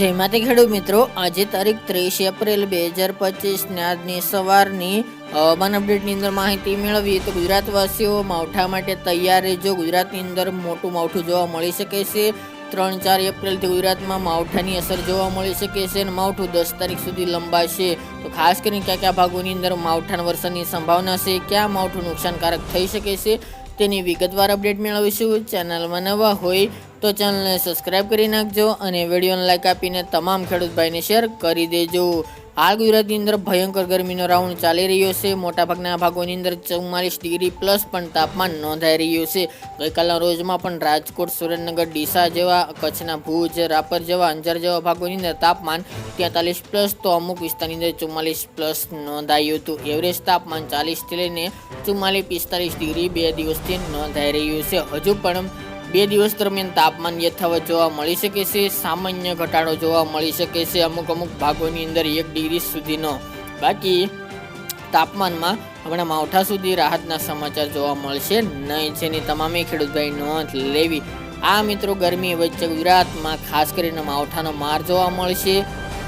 જય માતા ખેડૂત મિત્રો, આજે તારીખ 30 એપ્રિલ 2025 ને આજની સવારની હવામાન અપડેટની અંદર માહિતી મેળવી તો ગુજરાતવાસીઓ માવઠા માટે તૈયાર રહેજો। ગુજરાતની અંદર મોટું માવઠું જોવા મળી શકે છે। 3-4 એપ્રિલથી ગુજરાતમાં માવઠાની અસર જોવા મળી શકે છે અને માવઠું 10 તારીખ સુધી લંબાશે। તો ખાસ કરીને કયા કયા ભાગોની અંદર માવઠાના વરસાદની સંભાવના છે, ક્યાં માવઠું નુકસાનકારક થઈ શકે છે તેની વિગતવાર અપડેટ મેળવીશું। ચેનલમાં નવા હોય તો ચેનલને સબસ્ક્રાઇબ કરી નાખજો અને વિડીયોને લાઈક આપીને તમામ ખેડૂત ભાઈને શેર કરી દેજો। હાલ ગુજરાતની અંદર ભયંકર ગરમીનો રાઉન્ડ ચાલી રહ્યો છે। મોટાભાગના ભાગોની અંદર 44 ડિગ્રી પ્લસ પણ તાપમાન નોંધાઈ રહ્યું છે। ગઈકાલના રોજમાં પણ રાજકોટ, સુરેન્દ્રનગર, ડીસા જેવા, કચ્છના ભુજ, રાપર જેવા, અંજાર જેવા ભાગોની અંદર તાપમાન 43 પ્લસ તો અમુક વિસ્તારની અંદર 44 પ્લસ નોંધાયું હતું। એવરેજ તાપમાન 40થી લઈને 44-45 ડિગ્રી 2 દિવસથી નોંધાઈ રહ્યું છે। હજુ પણ 2 દિવસ દરમિયાન તાપમાન યથાવત જોવા મળી શકે છે। સામાન્ય ઘટાડો જોવા મળી શકે છે અમુક ભાગોની અંદર 1 ડિગ્રી સુધીનો। બાકી તાપમાનમાં હમણાં માવઠા સુધી રાહતના સમાચાર જોવા મળશે નહીં, જેની તમામે ખેડૂતભાઈ નોંધ લેવી। આ મિત્રો ગરમી વચ્ચે ગુજરાતમાં ખાસ કરીને માવઠાનો માર જોવા મળશે।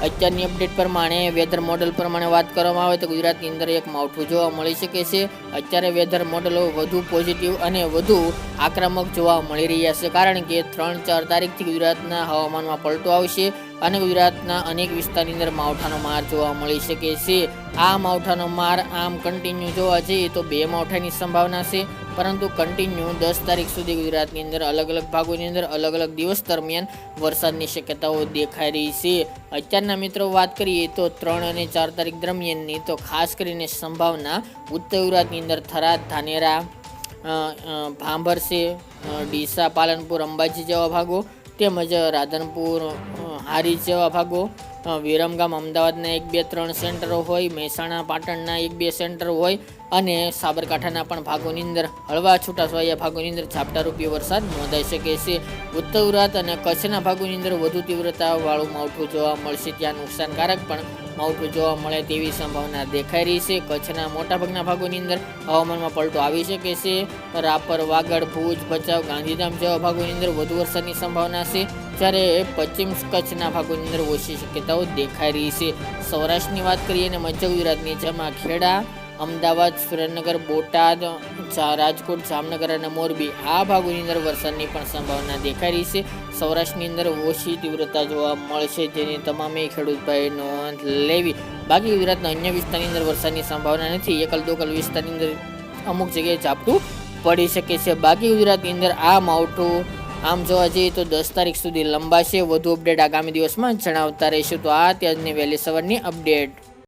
અત્યારની અપડેટ પ્રમાણે વેધર મોડલ પ્રમાણે વાત કરવામાં આવે તો ગુજરાતની અંદર એક માવઠું જોવા મળી શકે છે। અત્યારે વેધર મોડલો વધુ પોઝિટિવ અને વધુ આક્રમક જોવા મળી રહ્યા છે, કારણ કે 3-4 તારીખથી ગુજરાતના હવામાનમાં પલટો આવશે અને ગુજરાતના અનેક વિસ્તારની અંદર માવઠાનો માર જોવા મળી શકે છે। આ માવઠાનો માર આમ કન્ટિન્યુ જોવા જઈએ તો 2 માવઠાની સંભાવના છે, પરંતુ કન્ટિન્યુ 10 તારીખ સુધી ગુજરાતની અંદર અલગ અલગ ભાગોની અંદર અલગ અલગ દિવસ દરમિયાન વરસાદની શક્યતાઓ દેખાઈ રહી છે। અત્યારના મિત્રો વાત કરીએ તો 3 અને 4 તારીખ દરમિયાનની તો ખાસ કરીને સંભાવના ઉત્તર ગુજરાતની અંદર થરાદ, ધાનેરા, ભાંભર છે, ડીસા, પાલનપુર, અંબાજી જેવા ભાગો, તેમજ રાધનપુર, હારીજ જેવા ભાગો, વિરમગામ, અમદાવાદના 1-2-3 સેન્ટરો હોય, મહેસાણા, પાટણના 1-2 સેન્ટર હોય અને સાબરકાંઠાના પણ ભાગોની અંદર હળવા છૂટાછવાયા ભાગોની અંદર ઝાપટારૂપી વરસાદ નોંધાઈ શકે છે। ઉત્તર ગુજરાત અને કચ્છના ભાગોની અંદર વધુ તીવ્રતાવાળું માવઠું જોવા મળશે, ત્યાં નુકસાનકારક પણ માવઠું જોવા મળે તેવી સંભાવના દેખાઈ રહી છે। કચ્છના મોટાભાગના ભાગોની અંદર હવામાનમાં પલટો આવી શકે છે। રાપર, વાગડ, ભુજ, ભચાઉ, ગાંધીધામ જેવા ભાગોની અંદર વધુ વરસાદની સંભાવના છે, જ્યારે પશ્ચિમ કચ્છના ભાગોની અંદર ઓછી શક્યતાઓ દેખાઈ રહી છે। સૌરાષ્ટ્રની વાત કરીએ અને મધ્ય ગુજરાતની, જેમાં ખેડા, અમદાવાદ, સુરેન્દ્રનગર, બોટાદ, રાજકોટ, જામનગર અને મોરબી આ ભાગોની અંદર વરસાદની પણ સંભાવના દેખાઈ રહી છે। સૌરાષ્ટ્રની અંદર ઓછી તીવ્રતા જોવા મળશે, જેની તમામે ખેડૂતભાઈ નોંધ લેવી। બાકી ગુજરાતના અન્ય વિસ્તારની અંદર વરસાદની સંભાવના નથી। એકલ દોકલ વિસ્તારની અંદર અમુક જગ્યાએ ઝાપટું પડી શકે છે। બાકી ગુજરાતની અંદર આ માવઠું આમ જોવા જઈએ તો 10 તારીખ સુધી લંબાશે। વધુ અપડેટ આગામી દિવસમાં જણાવતા રહીશું। તો આ ત્યારની વહેલી સવારની અપડેટ।